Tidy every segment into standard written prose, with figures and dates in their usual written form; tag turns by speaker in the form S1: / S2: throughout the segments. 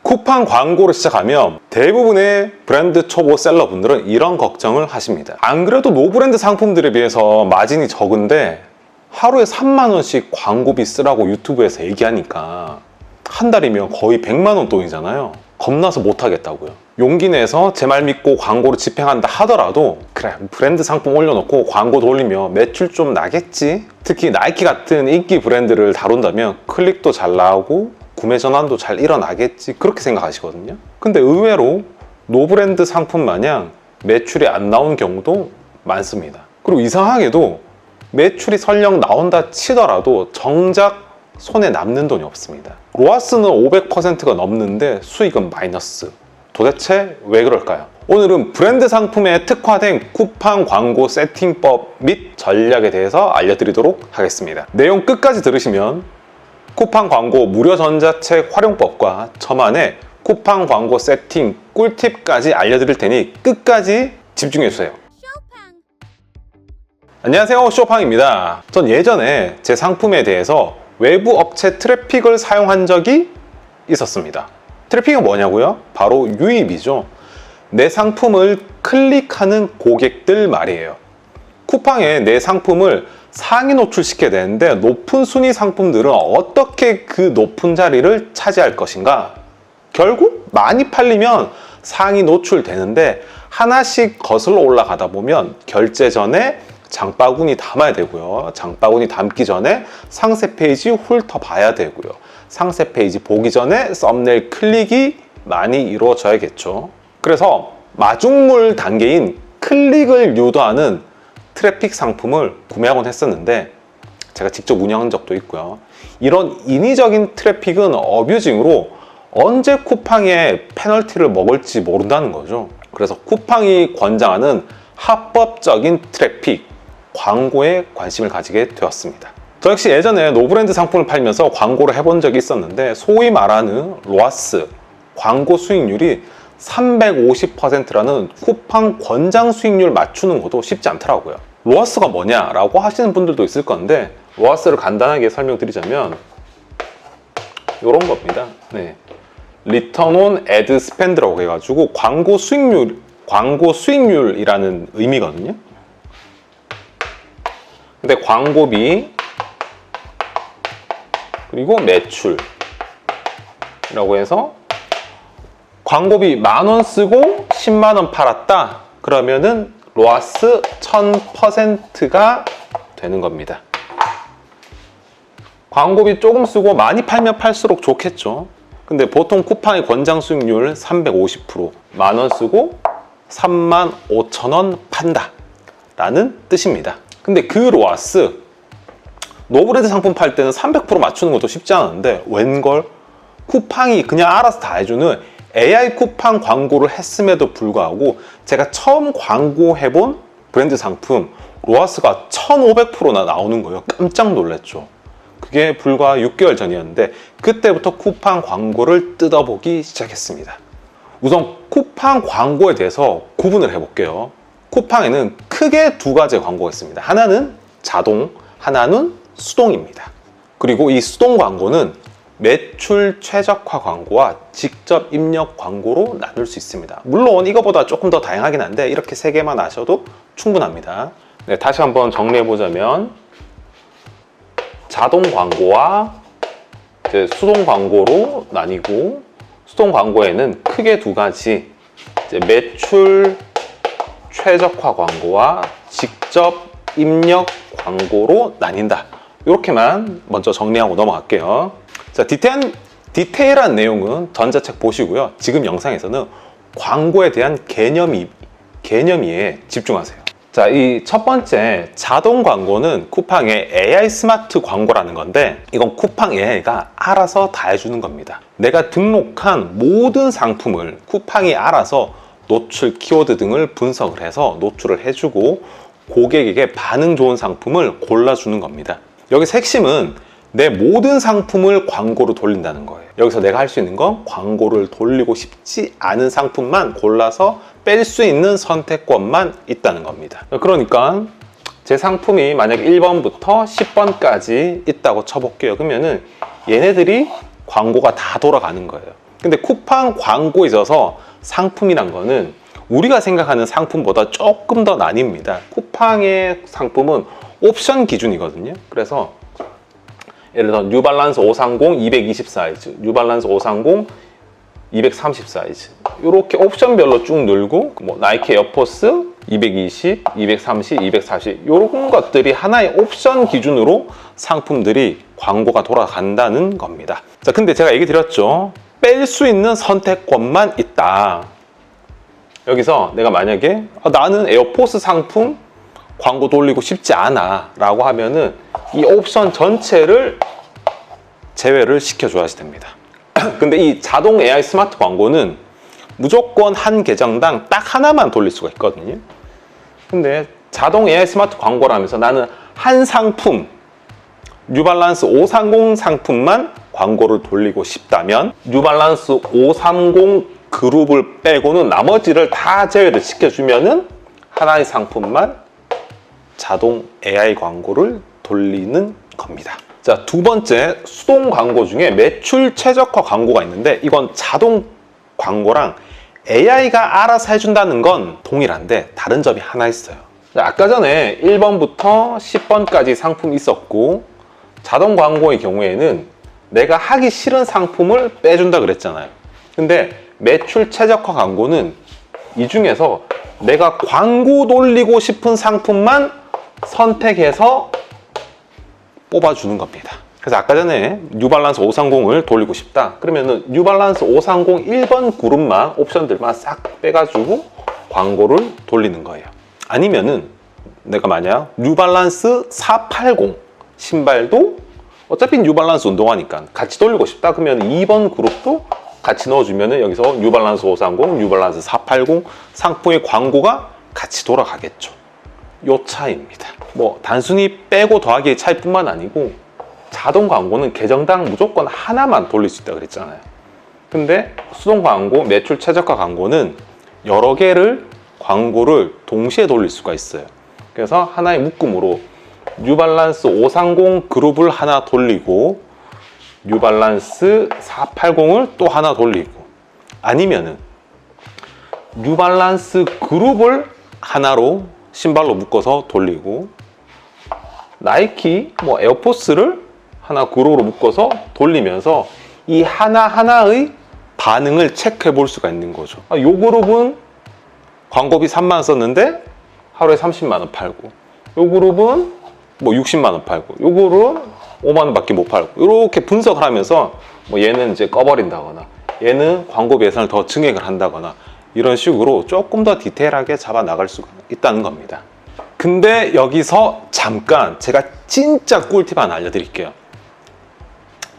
S1: 쿠팡 광고를 시작하면 대부분의 브랜드 초보 셀러분들은 이런 걱정을 하십니다. 안 그래도 노브랜드 상품들에 비해서 마진이 적은데 하루에 3만 원씩 광고비 쓰라고 유튜브에서 얘기하니까 한 달이면 거의 100만 원 돈이잖아요. 겁나서 못하겠다고요. 용기 내서 제 말 믿고 광고를 집행한다 하더라도 그래 브랜드 상품 올려놓고 광고 돌리면 매출 좀 나겠지. 특히 나이키 같은 인기 브랜드를 다룬다면 클릭도 잘 나오고 구매 전환도 잘 일어나겠지, 그렇게 생각하시거든요. 근데 의외로 노브랜드 상품 마냥 매출이 안 나오는 경우도 많습니다. 그리고 이상하게도 매출이 설령 나온다 치더라도 정작 손에 남는 돈이 없습니다. 로아스는 500%가 넘는데 수익은 마이너스. 도대체 왜 그럴까요? 오늘은 브랜드 상품에 특화된 쿠팡 광고 세팅법 및 전략에 대해서 알려드리도록 하겠습니다. 내용 끝까지 들으시면 쿠팡 광고 무료 전자책 활용법과 저만의 쿠팡 광고 세팅 꿀팁까지 알려드릴 테니 끝까지 집중해주세요. 안녕하세요, 쇼팡입니다. 전 예전에 제 상품에 대해서 외부 업체 트래픽을 사용한 적이 있었습니다. 트래픽은 뭐냐고요? 바로 유입이죠. 내 상품을 클릭하는 고객들 말이에요. 쿠팡에 내 상품을 상위 노출시켜야 되는데 높은 순위 상품들은 어떻게 그 높은 자리를 차지할 것인가? 결국 많이 팔리면 상위 노출되는데 하나씩 거슬러 올라가다 보면 결제 전에 장바구니 담아야 되고요. 장바구니 담기 전에 상세 페이지 훑어봐야 되고요. 상세 페이지 보기 전에 썸네일 클릭이 많이 이루어져야겠죠. 그래서 마중물 단계인 클릭을 유도하는 트래픽 상품을 구매하곤 했었는데 제가 직접 운영한 적도 있고요. 이런 인위적인 트래픽은 어뷰징으로 언제 쿠팡에 페널티를 먹을지 모른다는 거죠. 그래서 쿠팡이 권장하는 합법적인 트래픽, 광고에 관심을 가지게 되었습니다. 저 역시 예전에 노브랜드 상품을 팔면서 광고를 해본 적이 있었는데 소위 말하는 로아스, 광고 수익률이 350%라는 쿠팡 권장 수익률 맞추는 것도 쉽지 않더라고요. 로아스가 뭐냐라고 하시는 분들도 있을 건데 로아스를 간단하게 설명드리자면 이런 겁니다. 네. Return on Ad Spend라고 해가지고 광고 수익률이라는 의미거든요. 근데 광고비 그리고 매출이라고 해서 광고비 10,000원 쓰고 10만원 팔았다 그러면은 로아스 1000%가 되는 겁니다. 광고비 조금 쓰고 많이 팔면 팔수록 좋겠죠. 근데 보통 쿠팡의 권장 수익률 350%, 10,000원 쓰고 35,000원 판다 라는 뜻입니다. 근데 그 로아스 노브랜드 상품 팔 때는 300% 맞추는 것도 쉽지 않은데 웬걸 쿠팡이 그냥 알아서 다 해주는 AI 쿠팡 광고를 했음에도 불구하고 제가 처음 광고해본 브랜드 상품 로아스가 1500%나 나오는 거예요. 깜짝 놀랐죠. 그게 불과 6개월 전이었는데 그때부터 쿠팡 광고를 뜯어보기 시작했습니다. 우선 쿠팡 광고에 대해서 구분을 해볼게요. 쿠팡에는 크게 두 가지 광고가 있습니다. 하나는 자동, 하나는 수동입니다. 그리고 이 수동 광고는 매출 최적화 광고와 직접 입력 광고로 나눌 수 있습니다. 물론 이거보다 조금 더 다양하긴 한데 이렇게 세 개만 아셔도 충분합니다. 네, 다시 한번 정리해보자면 자동 광고와 수동 광고로 나뉘고 수동 광고에는 크게 두 가지 매출 최적화 광고와 직접 입력 광고로 나뉜다. 이렇게만 먼저 정리하고 넘어갈게요. 자, 디테일한 내용은 전자책 보시고요. 지금 영상에서는 광고에 대한 개념이에 집중하세요. 자, 이 첫 번째 자동 광고는 쿠팡의 AI 스마트 광고라는 건데 이건 쿠팡 AI가 알아서 다 해주는 겁니다. 내가 등록한 모든 상품을 쿠팡이 알아서 노출 키워드 등을 분석을 해서 노출을 해주고 고객에게 반응 좋은 상품을 골라주는 겁니다. 여기서 핵심은 내 모든 상품을 광고로 돌린다는 거예요. 여기서 내가 할 수 있는 건 광고를 돌리고 싶지 않은 상품만 골라서 뺄 수 있는 선택권만 있다는 겁니다. 그러니까 제 상품이 만약 1번부터 10번까지 있다고 쳐볼게요. 그러면은 얘네들이 광고가 다 돌아가는 거예요. 근데 쿠팡 광고에 있어서 상품이란 거는 우리가 생각하는 상품보다 조금 더 나뉩니다. 쿠팡의 상품은 옵션 기준이거든요. 그래서 예를 들어 뉴발란스 530 220 사이즈, 뉴발란스 530 230 사이즈, 이렇게 옵션별로 쭉 늘고, 뭐 나이키 에어포스 220, 230, 240 이런 것들이 하나의 옵션 기준으로 상품들이 광고가 돌아간다는 겁니다. 자, 근데 제가 얘기 드렸죠. 뺄 수 있는 선택권만 있다. 여기서 내가 만약에 나는 에어포스 상품 광고 돌리고 싶지 않아 라고 하면은 이 옵션 전체를 제외를 시켜줘야 됩니다. 근데 이 자동 AI 스마트 광고는 무조건 한 계정당 딱 하나만 돌릴 수가 있거든요. 근데 자동 AI 스마트 광고라면서 나는 한 상품, 뉴발란스 530 상품만 광고를 돌리고 싶다면 뉴발란스 530 그룹을 빼고는 나머지를 다 제외를 시켜주면은 하나의 상품만 자동 AI 광고를 돌리는 겁니다. 자, 두 번째, 수동 광고 중에 매출 최적화 광고가 있는데 이건 자동 광고랑 AI가 알아서 해준다는 건 동일한데 다른 점이 하나 있어요. 자, 아까 전에 1번부터 10번까지 상품이 있었고 자동 광고의 경우에는 내가 하기 싫은 상품을 빼준다 그랬잖아요. 근데 매출 최적화 광고는 이 중에서 내가 광고 돌리고 싶은 상품만 선택해서 뽑아주는 겁니다. 그래서 아까 전에 뉴발란스 530을 돌리고 싶다 그러면은 뉴발란스 530 1번 그룹만 옵션들만 싹 빼가지고 광고를 돌리는 거예요. 아니면은 내가 만약 뉴발란스 480 신발도 어차피 뉴발란스 운동화니까 같이 돌리고 싶다 그러면 2번 그룹도 같이 넣어주면은 여기서 뉴발란스 530, 뉴발란스 480 상품의 광고가 같이 돌아가겠죠. 요 차이입니다. 뭐 단순히 빼고 더하기의 차이뿐만 아니고 자동 광고는 계정당 무조건 하나만 돌릴 수 있다고 그랬잖아요. 근데 수동 광고, 매출 최저가 광고는 여러 개를 광고를 동시에 돌릴 수가 있어요. 그래서 하나의 묶음으로 뉴발란스 530 그룹을 하나 돌리고 뉴발란스 480을 또 하나 돌리고 아니면은 뉴발란스 그룹을 하나로 신발로 묶어서 돌리고 나이키 뭐 에어포스를 하나 그룹으로 묶어서 돌리면서 이 하나하나의 반응을 체크해 볼 수가 있는 거죠. 요 그룹은 광고비 3만 원 썼는데 하루에 30만 원 팔고 요 그룹은 뭐 60만 원 팔고 요 그룹은 5만 원밖에 못 팔고 이렇게 분석을 하면서 뭐 얘는 이제 꺼버린다거나 얘는 광고비 예산을 더 증액을 한다거나 이런 식으로 조금 더 디테일하게 잡아 나갈 수가 있다는 겁니다. 근데 여기서 잠깐 제가 진짜 꿀팁 하나 알려드릴게요.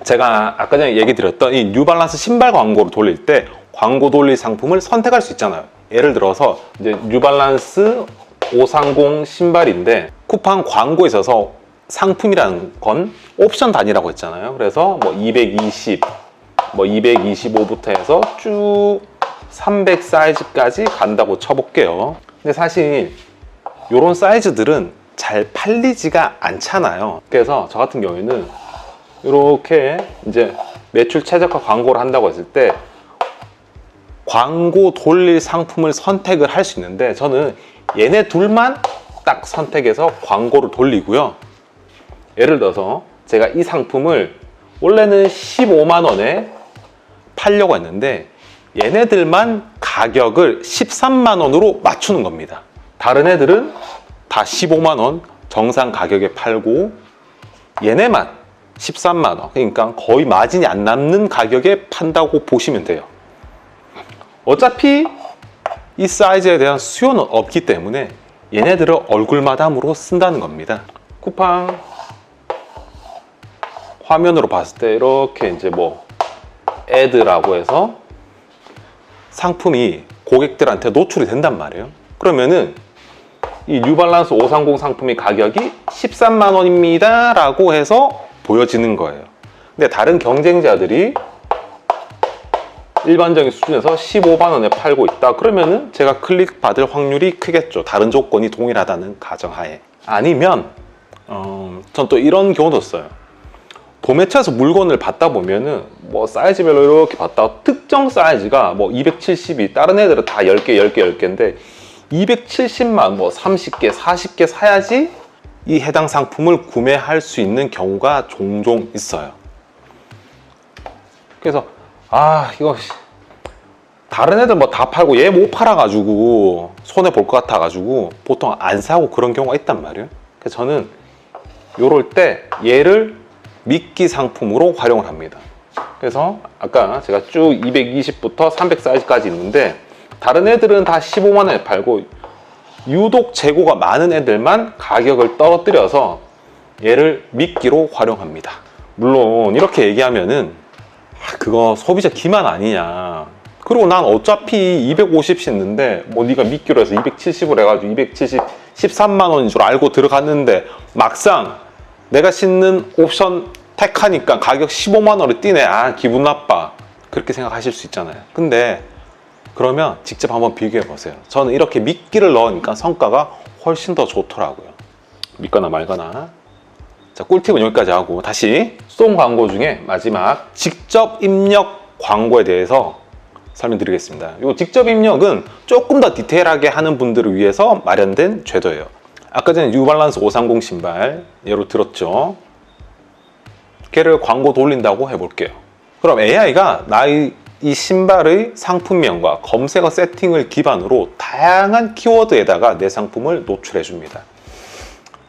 S1: 제가 아까 전에 얘기 드렸던 이 뉴발란스 신발 광고를 돌릴 때 광고 돌릴 상품을 선택할 수 있잖아요. 예를 들어서 이제 뉴발란스 530 신발인데 쿠팡 광고에 있어서 상품이라는 건 옵션 단위라고 했잖아요. 그래서 뭐 220, 뭐 225부터 해서 쭉 300 사이즈까지 간다고 쳐볼게요. 근데 사실 이런 사이즈들은 잘 팔리지가 않잖아요. 그래서 저 같은 경우에는 이렇게 이제 매출 최저가 광고를 한다고 했을 때 광고 돌릴 상품을 선택을 할 수 있는데 저는 얘네 둘만 딱 선택해서 광고를 돌리고요. 예를 들어서 제가 이 상품을 원래는 15만 원에 팔려고 했는데 얘네들만 가격을 13만 원으로 맞추는 겁니다. 다른 애들은 다 15만 원 정상 가격에 팔고 얘네만 13만 원, 그러니까 거의 마진이 안 남는 가격에 판다고 보시면 돼요. 어차피 이 사이즈에 대한 수요는 없기 때문에 얘네들을 얼굴 마담으로 쓴다는 겁니다. 쿠팡 화면으로 봤을 때 이렇게 이제 뭐 애드라고 해서 상품이 고객들한테 노출이 된단 말이에요. 그러면은 이 뉴발란스 530 상품의 가격이 13만 원입니다 라고 해서 보여지는 거예요. 근데 다른 경쟁자들이 일반적인 수준에서 15만 원에 팔고 있다 그러면은 제가 클릭 받을 확률이 크겠죠. 다른 조건이 동일하다는 가정하에. 아니면 전 또 이런 경우도 있어요. 도매체에서 물건을 받다 보면은 뭐 사이즈별로 이렇게 받다가 특정 사이즈가 뭐 270이 다른 애들은 다 10개, 10개, 10개인데 270만 뭐 30개, 40개 사야지 이 해당 상품을 구매할 수 있는 경우가 종종 있어요. 그래서 이거 다른 애들 뭐 다 팔고 얘 못 팔아가지고 손해 볼 것 같아가지고 보통 안 사고 그런 경우가 있단 말이에요. 그래서 저는 요럴 때 얘를 미끼 상품으로 활용을 합니다. 그래서 아까 제가 쭉 220부터 300 사이즈까지 있는데 다른 애들은 다 15만 원에 팔고 유독 재고가 많은 애들만 가격을 떨어뜨려서 얘를 미끼로 활용합니다. 물론 이렇게 얘기하면은 그거 소비자 기만 아니냐, 그리고 난 어차피 250 씻는데 뭐 네가 미끼로 해서 270을 해가지고 270 13만 원인 줄 알고 들어갔는데 막상 내가 신는 옵션 택하니까 가격 15만 원을 뛰네. 기분 나빠. 그렇게 생각하실 수 있잖아요. 근데 그러면 직접 한번 비교해 보세요. 저는 이렇게 미끼를 넣으니까 성과가 훨씬 더 좋더라고요. 믿거나 말거나. 자, 꿀팁은 여기까지 하고 다시 수동 광고 중에 마지막 직접 입력 광고에 대해서 설명드리겠습니다. 이 직접 입력은 조금 더 디테일하게 하는 분들을 위해서 마련된 제도예요. 아까 전에 뉴발란스 530 신발 예로 들었죠. 걔를 광고 돌린다고 해볼게요. 그럼 AI가 나의 이 신발의 상품명과 검색어 세팅을 기반으로 다양한 키워드에다가 내 상품을 노출해 줍니다.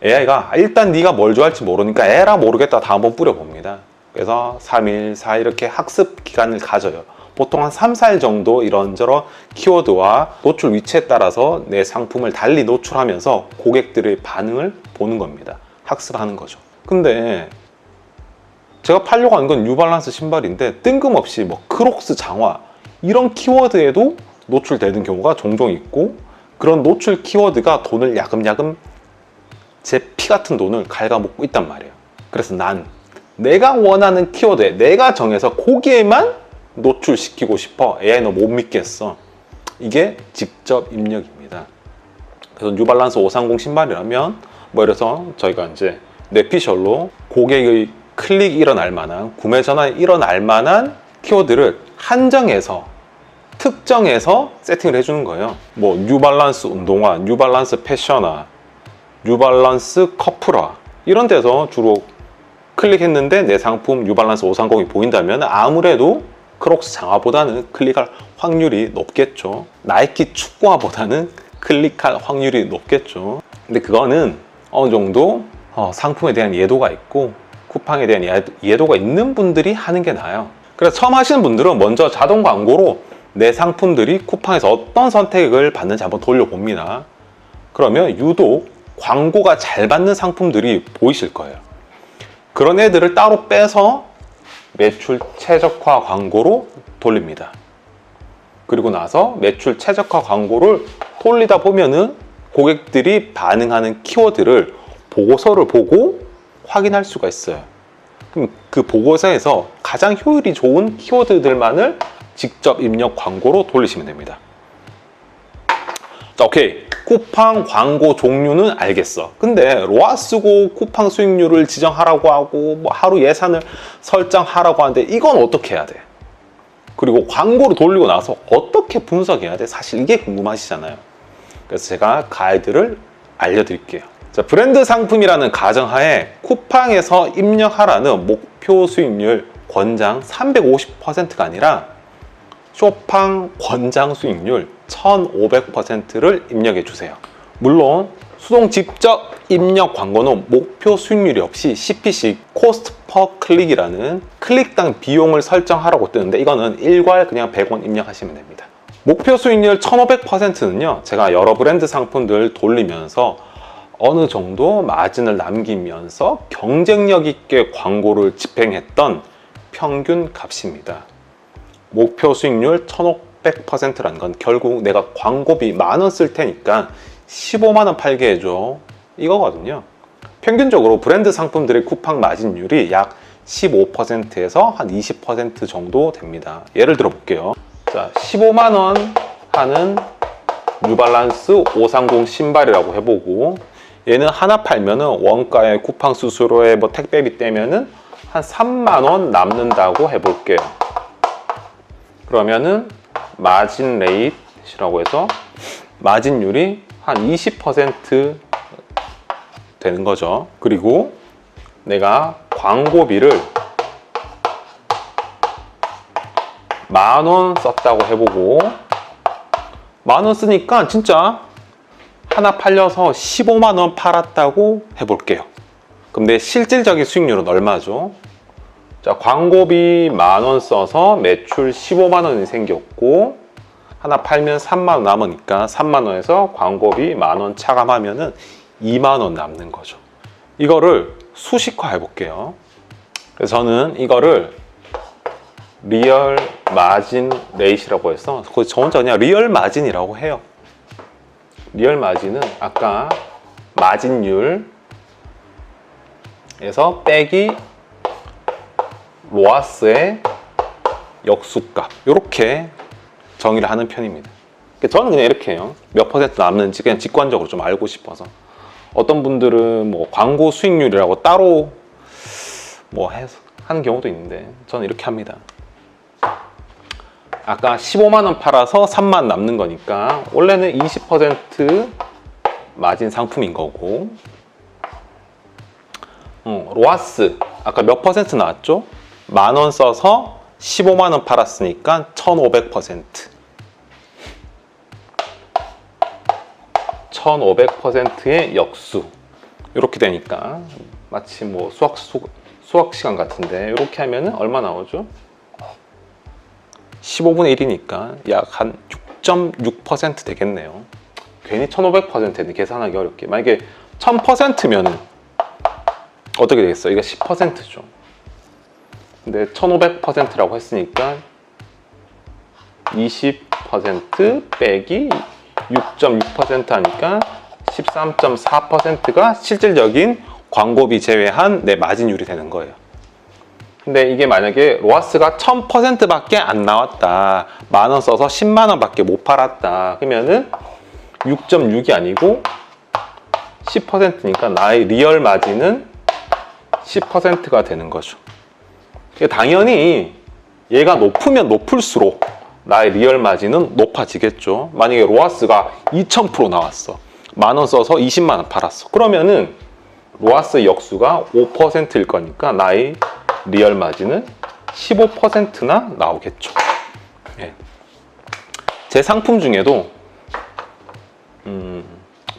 S1: AI가 일단 네가 뭘 좋아할지 모르니까 에라 모르겠다 다 한번 뿌려봅니다. 그래서 3일, 4일 이렇게 학습 기간을 가져요. 보통 한 3, 4일 정도 이런저런 키워드와 노출 위치에 따라서 내 상품을 달리 노출하면서 고객들의 반응을 보는 겁니다. 학습하는 거죠. 근데 제가 팔려고 하는 건 뉴발란스 신발인데 뜬금없이 뭐 크록스 장화 이런 키워드에도 노출되는 경우가 종종 있고, 그런 노출 키워드가 돈을 야금야금 제 피 같은 돈을 갉아먹고 있단 말이에요. 그래서 난 내가 원하는 키워드에 내가 정해서 거기에만 노출시키고 싶어. AI는 못 믿겠어. 이게 직접 입력입니다. 그래서 뉴발란스 530 신발이라면 뭐 이래서 저희가 이제 내피셜로 고객의 클릭이 일어날 만한, 구매 전환이 일어날 만한 키워드를 한정해서 특정해서 세팅을 해주는 거예요. 뭐 뉴발란스 운동화, 뉴발란스 패셔나, 뉴발란스 커플화 이런 데서 주로 클릭했는데 내 상품 뉴발란스 530이 보인다면 아무래도 크록스 장화보다는 클릭할 확률이 높겠죠. 나이키 축구화보다는 클릭할 확률이 높겠죠. 근데 그거는 어느 정도 상품에 대한 이해도가 있고 쿠팡에 대한 이해도가 있는 분들이 하는 게 나아요. 그래서 처음 하시는 분들은 먼저 자동 광고로 내 상품들이 쿠팡에서 어떤 선택을 받는지 한번 돌려봅니다. 그러면 유독 광고가 잘 받는 상품들이 보이실 거예요. 그런 애들을 따로 빼서 매출 최적화 광고로 돌립니다. 그리고 나서 매출 최적화 광고를 돌리다 보면은 고객들이 반응하는 키워드를 보고서를 보고 확인할 수가 있어요. 그럼 그 보고서에서 가장 효율이 좋은 키워드들만을 직접 입력 광고로 돌리시면 됩니다. 자, 오케이. 쿠팡 광고 종류는 알겠어. 근데 로아 쓰고 쿠팡 수익률을 지정하라고 하고 뭐 하루 예산을 설정하라고 하는데 이건 어떻게 해야 돼? 그리고 광고를 돌리고 나서 어떻게 분석해야 돼? 사실 이게 궁금하시잖아요. 그래서 제가 가이드를 알려드릴게요. 자, 브랜드 상품이라는 가정하에 쿠팡에서 입력하라는 목표 수익률 권장 350%가 아니라 쇼팡 권장 수익률 1500%를 입력해 주세요. 물론 수동 직접 입력 광고는 목표 수익률이 없이 CPC 코스트 퍼 클릭이라는 클릭당 비용을 설정하라고 뜨는데 이거는 일괄 그냥 100원 입력하시면 됩니다. 목표 수익률 1500%는요 제가 여러 브랜드 상품들 돌리면서 어느 정도 마진을 남기면서 경쟁력 있게 광고를 집행했던 평균 값입니다. 목표 수익률 1500%라는 건 결국 내가 광고비 10,000원 쓸 테니까 15만 원 팔게 해줘 이거거든요. 평균적으로 브랜드 상품들의 쿠팡 마진율이 약 15%에서 한 20% 정도 됩니다. 예를 들어 볼게요. 자, 15만 원 하는 뉴발란스 530 신발이라고 해보고 얘는 하나 팔면은 원가에 쿠팡 수수료에 뭐 택배비 떼면은 한 3만 원 남는다고 해볼게요. 그러면은 마진 레이트라고 해서 마진율이 한 20% 되는 거죠. 그리고 내가 광고비를 10,000원 썼다고 해보고, 10,000원 쓰니까 진짜 하나 팔려서 15만 원 팔았다고 해볼게요. 그럼 내 실질적인 수익률은 얼마죠? 자, 광고비 10,000원 써서 매출 15만 원이 생겼고, 하나 팔면 3만 원 남으니까 3만 원에서 광고비 10,000원 차감하면은 2만 원 남는 거죠. 이거를 수식화 해볼게요. 그래서 저는 이거를 리얼 마진 레이시라고 해서 저 혼자 그냥 리얼 마진이라고 해요. 리얼 마진은 아까 마진율에서 빼기 로아스의 역수값, 이렇게 정의를 하는 편입니다. 저는 그냥 이렇게 해요. 몇 퍼센트 남는지 그냥 직관적으로 좀 알고 싶어서. 어떤 분들은 뭐 광고 수익률이라고 따로 뭐 해서 하는 경우도 있는데, 저는 이렇게 합니다. 아까 15만 원 팔아서 3만 남는 거니까 원래는 20% 마진 상품인 거고, 로아스 아까 몇 퍼센트 나왔죠? 10,000원 써서 15만 원 팔았으니까 1,500%. 1,500%의 역수. 이렇게 되니까 마치 뭐 수학 시간 같은데, 이렇게 하면은 얼마 나오죠? 15분의 1이니까 약 한 6.6% 되겠네요. 괜히 1,500%는 계산하기 어렵게. 만약에 1,000%면은 어떻게 되겠어요? 이거 10%죠. 근데 1,500%라고 했으니까 20% 빼기 6.6% 하니까 13.4%가 실질적인 광고비 제외한 내 마진율이 되는 거예요. 근데 이게 만약에 로아스가 1,000%밖에 안 나왔다, 10,000원 써서 10만 원밖에 못 팔았다, 그러면은 6.6이 아니고 10%니까 나의 리얼 마진은 10%가 되는 거죠. 당연히 얘가 높으면 높을수록 나의 리얼 마진은 높아지겠죠. 만약에 로아스가 2,000% 나왔어, 10,000원 써서 20만 원 팔았어, 그러면은 로아스 역수가 5%일 거니까 나의 리얼 마진은 15%나 나오겠죠. 예. 제 상품 중에도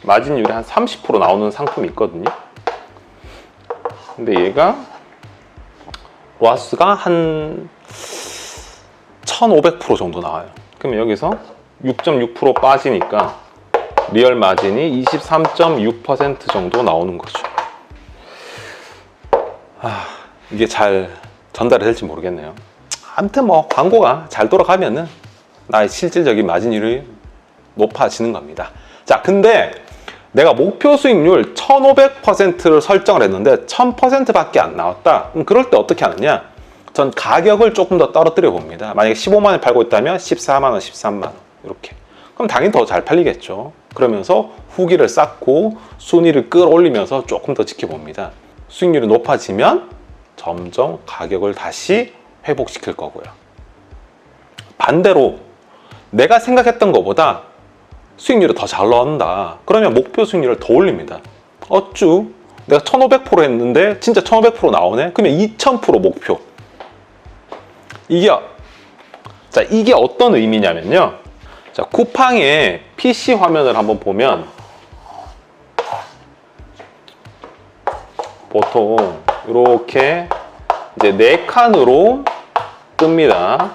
S1: 마진율이 한 30% 나오는 상품이 있거든요. 근데 얘가 로아스가 한 1,500% 정도 나와요. 그러면 여기서 6.6% 빠지니까 리얼 마진이 23.6% 정도 나오는 거죠. 이게 잘 전달이 될지 모르겠네요. 아무튼 뭐 광고가 잘 돌아가면은 나의 실질적인 마진율이 높아지는 겁니다. 자, 근데 내가 목표 수익률 1,500%를 설정을 했는데 1,000%밖에 안 나왔다. 그럼 그럴 때 어떻게 하느냐? 전 가격을 조금 더 떨어뜨려 봅니다. 만약에 15만 원 팔고 있다면 14만 원, 13만 원 이렇게. 그럼 당연히 더 잘 팔리겠죠. 그러면서 후기를 쌓고 순위를 끌어올리면서 조금 더 지켜봅니다. 수익률이 높아지면 점점 가격을 다시 회복시킬 거고요. 반대로 내가 생각했던 것보다 수익률이 더 잘 나온다, 그러면 목표 수익률을 더 올립니다. 어쭈? 내가 1,500% 했는데 진짜 1,500% 나오네? 그러면 2,000% 목표. 이게 어떤 의미냐면요. 자, 쿠팡의 PC 화면을 한번 보면 보통 이렇게 이제 4칸으로 뜹니다.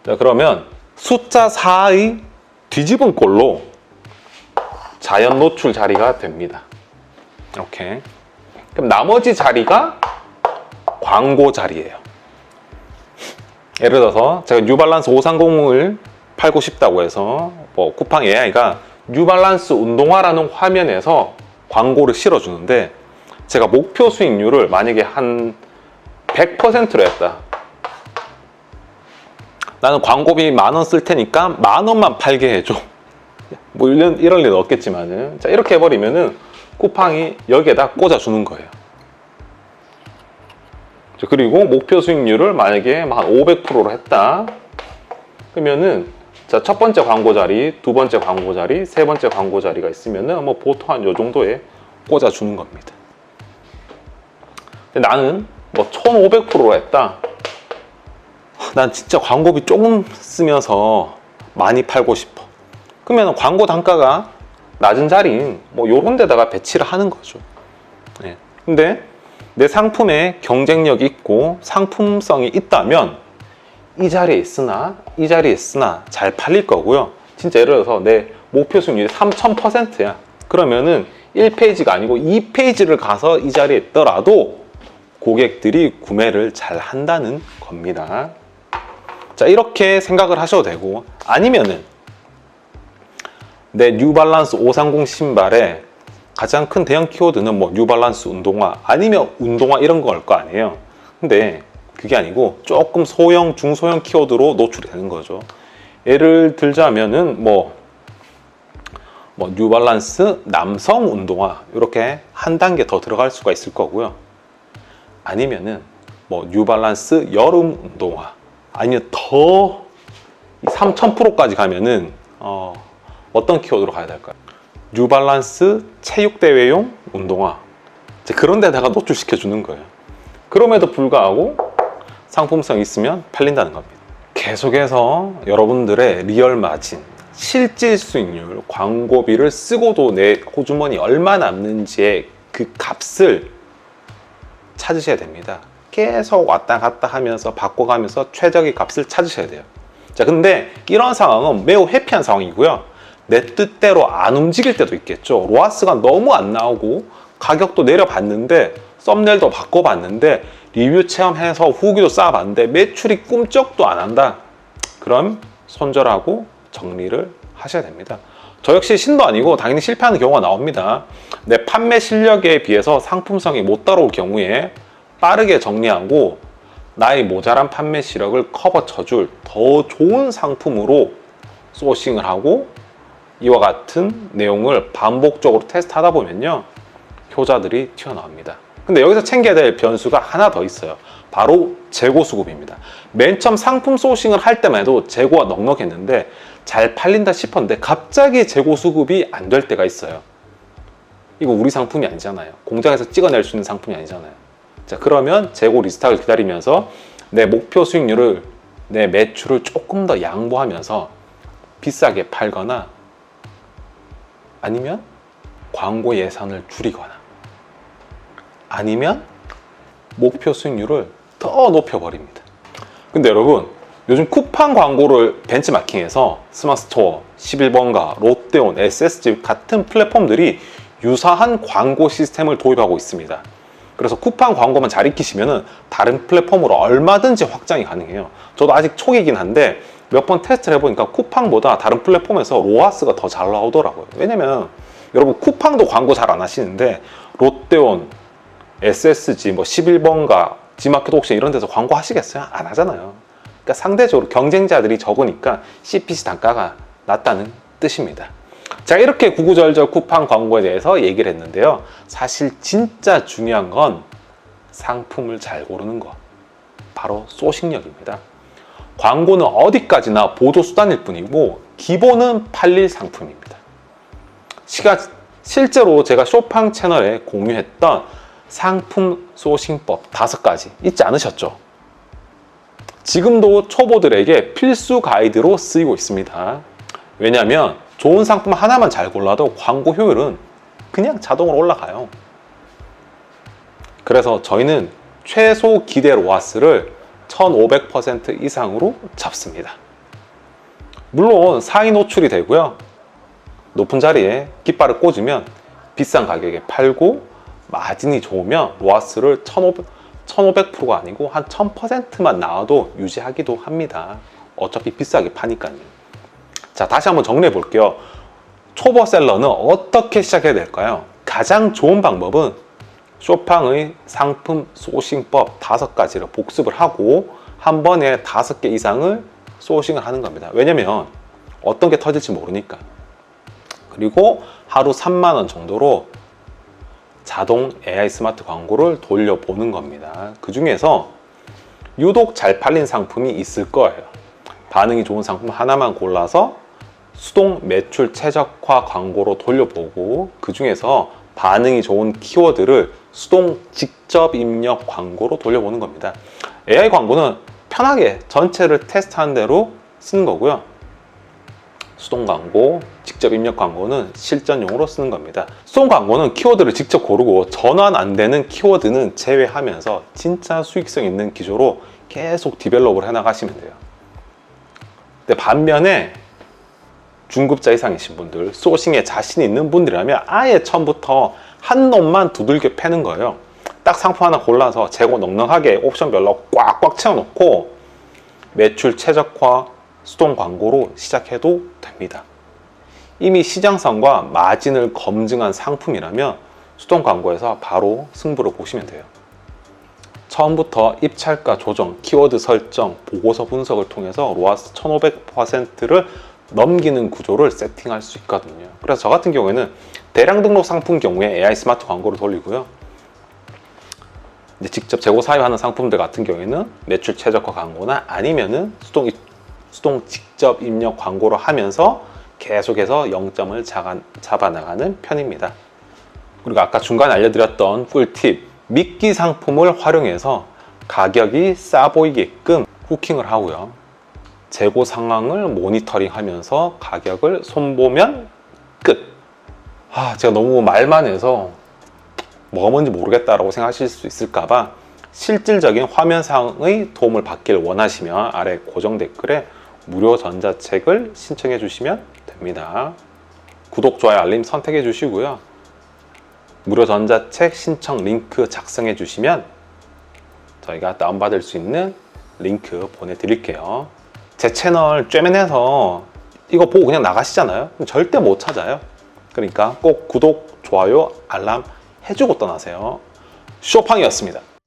S1: 자, 그러면 숫자 4의 뒤집은 꼴로 자연 노출 자리가 됩니다. 이렇게. 그럼 나머지 자리가 광고 자리예요. 예를 들어서 제가 뉴발란스 530을 팔고 싶다고 해서 뭐 쿠팡 AI가 뉴발란스 운동화라는 화면에서 광고를 실어주는데, 제가 목표 수익률을 만약에 한 100%로 했다. 나는 광고비 10,000원 쓸 테니까 10,000원만 팔게 해줘. 뭐 이럴 리는 없겠지만은, 자, 이렇게 해버리면은 쿠팡이 여기에다 꽂아주는 거예요. 자, 그리고 목표 수익률을 만약에 한 500%로 했다. 그러면은, 자, 첫 번째 광고 자리, 두 번째 광고 자리, 세 번째 광고 자리가 있으면은 뭐 보통 한 요 정도에 꽂아주는 겁니다. 근데 나는 뭐 1500%로 했다. 난 진짜 광고비 조금 쓰면서 많이 팔고 싶어. 그러면 광고 단가가 낮은 자리인 뭐 요런 데다가 배치를 하는 거죠. 네. 근데 내 상품에 경쟁력이 있고 상품성이 있다면 이 자리에 있으나 이 자리에 있으나 잘 팔릴 거고요. 진짜 예를 들어서 내 목표 수익률이 3000%야. 그러면은 1페이지가 아니고 2페이지를 가서 이 자리에 있더라도 고객들이 구매를 잘 한다는 겁니다. 자, 이렇게 생각을 하셔도 되고, 아니면은 내 뉴발란스 530 신발의 가장 큰 대형 키워드는 뭐 뉴발란스 운동화 아니면 운동화 이런 거일 거 아니에요. 근데 그게 아니고 조금 소형, 중소형 키워드로 노출이 되는 거죠. 예를 들자면은 뭐 뉴발란스 남성 운동화 이렇게 한 단계 더 들어갈 수가 있을 거고요. 아니면은 뭐 뉴발란스 여름 운동화, 아니면 더 3000%까지 가면은 어떤 키워드로 가야 될까요? 뉴발란스 체육대회용 운동화, 그런 데다가 노출시켜 주는 거예요. 그럼에도 불구하고 상품성 있으면 팔린다는 겁니다. 계속해서 여러분들의 리얼 마진, 실질 수익률, 광고비를 쓰고도 내 호주머니 얼마 남는지의 그 값을 찾으셔야 됩니다. 계속 왔다 갔다 하면서 바꿔가면서 최적의 값을 찾으셔야 돼요. 자, 근데 이런 상황은 매우 회피한 상황이고요. 내 뜻대로 안 움직일 때도 있겠죠. 로아스가 너무 안 나오고 가격도 내려봤는데 썸네일도 바꿔봤는데 리뷰 체험해서 후기도 쌓아봤는데 매출이 꿈쩍도 안 한다. 그럼 손절하고 정리를 하셔야 됩니다. 저 역시 신도 아니고 당연히 실패하는 경우가 나옵니다. 내 판매 실력에 비해서 상품성이 못 따라올 경우에 빠르게 정리하고 나의 모자란 판매 시력을 커버 쳐줄 더 좋은 상품으로 소싱을 하고 이와 같은 내용을 반복적으로 테스트하다 보면요, 효자들이 튀어나옵니다. 근데 여기서 챙겨야 될 변수가 하나 더 있어요. 바로 재고 수급입니다. 맨 처음 상품 소싱을 할 때만 해도 재고가 넉넉했는데 잘 팔린다 싶었는데 갑자기 재고 수급이 안 될 때가 있어요. 이거 우리 상품이 아니잖아요. 공장에서 찍어낼 수 있는 상품이 아니잖아요. 자, 그러면 재고 리스탁을 기다리면서 내 목표 수익률을, 내 매출을 조금 더 양보하면서 비싸게 팔거나 아니면 광고 예산을 줄이거나 아니면 목표 수익률을 더 높여버립니다. 근데 여러분, 요즘 쿠팡 광고를 벤치마킹해서 스마트스토어, 11번가, 롯데온, SSG 같은 플랫폼들이 유사한 광고 시스템을 도입하고 있습니다. 그래서 쿠팡 광고만 잘 익히시면 다른 플랫폼으로 얼마든지 확장이 가능해요. 저도 아직 초기이긴 한데 몇 번 테스트를 해보니까 쿠팡보다 다른 플랫폼에서 로아스가 더 잘 나오더라고요. 왜냐면 여러분, 쿠팡도 광고 잘 안 하시는데 롯데온, SSG, 뭐 11번가, 지마켓 옥션 이런 데서 광고 하시겠어요? 안 하잖아요. 그러니까 상대적으로 경쟁자들이 적으니까 CPC 단가가 낮다는 뜻입니다. 자, 이렇게 구구절절 쿠팡 광고에 대해서 얘기를 했는데요. 사실 진짜 중요한 건 상품을 잘 고르는 것, 바로 소싱력입니다. 광고는 어디까지나 보조수단일 뿐이고 기본은 팔릴 상품입니다. 실제로 제가 쇼팡 채널에 공유했던 상품 소싱법 5가지 잊지 않으셨죠? 지금도 초보들에게 필수 가이드로 쓰이고 있습니다. 왜냐하면 좋은 상품 하나만 잘 골라도 광고 효율은 그냥 자동으로 올라가요. 그래서 저희는 최소 기대 로아스를 1500% 이상으로 잡습니다. 물론 상위 노출이 되고요, 높은 자리에 깃발을 꽂으면 비싼 가격에 팔고 마진이 좋으면 로아스를 1500%가 아니고 한 1000%만 나와도 유지하기도 합니다. 어차피 비싸게 파니까요. 자, 다시 한번 정리해 볼게요. 초보 셀러는 어떻게 시작해야 될까요? 가장 좋은 방법은 쇼팡의 상품 소싱법 5가지를 복습을 하고 한 번에 5개 이상을 소싱을 하는 겁니다. 왜냐면 어떤 게 터질지 모르니까. 그리고 하루 3만 원 정도로 자동 AI 스마트 광고를 돌려보는 겁니다. 그 중에서 유독 잘 팔린 상품이 있을 거예요. 반응이 좋은 상품 하나만 골라서 수동 매출 최적화 광고로 돌려보고, 그 중에서 반응이 좋은 키워드를 수동 직접 입력 광고로 돌려보는 겁니다. AI 광고는 편하게 전체를 테스트하는 대로 쓰는 거고요. 수동 광고, 직접 입력 광고는 실전용으로 쓰는 겁니다. 수동 광고는 키워드를 직접 고르고 전환 안 되는 키워드는 제외하면서 진짜 수익성 있는 기조로 계속 디벨롭을 해나가시면 돼요. 근데 반면에 중급자 이상이신 분들, 소싱에 자신 있는 분들이라면 아예 처음부터 한 놈만 두들겨 패는 거예요. 딱 상품 하나 골라서 재고 넉넉하게 옵션별로 꽉꽉 채워놓고 매출 최적화 수동 광고로 시작해도 됩니다. 이미 시장성과 마진을 검증한 상품이라면 수동 광고에서 바로 승부를 보시면 돼요. 처음부터 입찰가 조정, 키워드 설정, 보고서 분석을 통해서 로아스 1500%를 넘기는 구조를 세팅할 수 있거든요. 그래서 저 같은 경우에는 대량 등록 상품 경우에 AI 스마트 광고를 돌리고요. 이제 직접 재고 사입하는 상품들 같은 경우에는 매출 최적화 광고나 아니면은 수동 직접 입력 광고를 하면서 계속해서 0점을 잡아나가는 편입니다. 그리고 아까 중간에 알려드렸던 꿀팁, 미끼 상품을 활용해서 가격이 싸 보이게끔 후킹을 하고요. 재고 상황을 모니터링 하면서 가격을 손보면 끝! 제가 너무 말만 해서 뭐가 뭔지 모르겠다라고 생각하실 수 있을까봐 실질적인 화면상의 도움을 받길 원하시면 아래 고정 댓글에 무료 전자책을 신청해 주시면 됩니다. 구독, 좋아요, 알림 선택해 주시고요. 무료 전자책 신청 링크 작성해 주시면 저희가 다운받을 수 있는 링크 보내드릴게요. 제 채널 쬐맨해서 이거 보고 그냥 나가시잖아요? 그럼 절대 못 찾아요. 그러니까 꼭 구독, 좋아요, 알람 해주고 떠나세요. 쇼팡이었습니다.